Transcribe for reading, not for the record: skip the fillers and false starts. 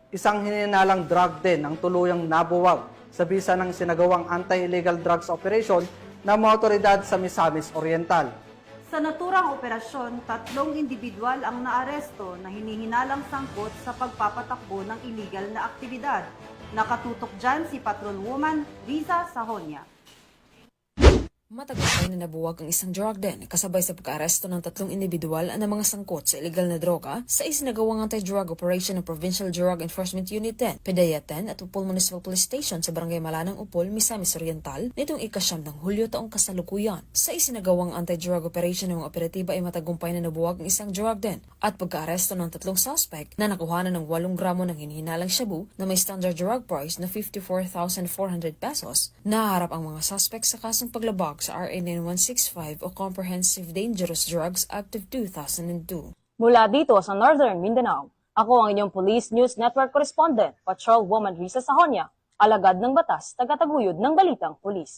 Isang hininalang drug din ang tuluyang nabuwag sa bisa ng sinagawang anti-illegal drugs operation ng mga otoridad sa Misamis Oriental. Sa naturang operasyon, 3 individual ang naaresto na hinihinalang sangkot sa pagpapatakbo ng illegal na aktibidad. Nakatutok dyan si Patrolwoman Riza Sahonia. Matagumpay na nabuwag ang isang drug den kasabay sa pag-aaresto ng 3 individual na mga sangkot sa illegal na droga sa isinagawang anti-drug operation ng Provincial Drug Enforcement Unit 10, PDEA 10 at Upol Municipal Police Station sa Barangay Malanang Upol, Misamis Oriental nitong ika-9 ng Hulyo taong kasalukuyan. Sa isinagawang anti-drug operation ng mga operatiba ay matagumpay na nabuwag ang isang drug den at pag-aaresto ng 3 suspect na nakuhanan ng 8 gramo ng hinihinalang shabu na may standard drug price na 54,400 pesos. Naharap ang mga suspect sa kasong paglabag sa RA 9165 o Comprehensive Dangerous Drugs Act of 2002. Mula dito sa Northern Mindanao, ako ang inyong Police News Network Correspondent, Patrolwoman Riza Sahonia, alagad ng batas, tagataguyod ng Balitang Pulis.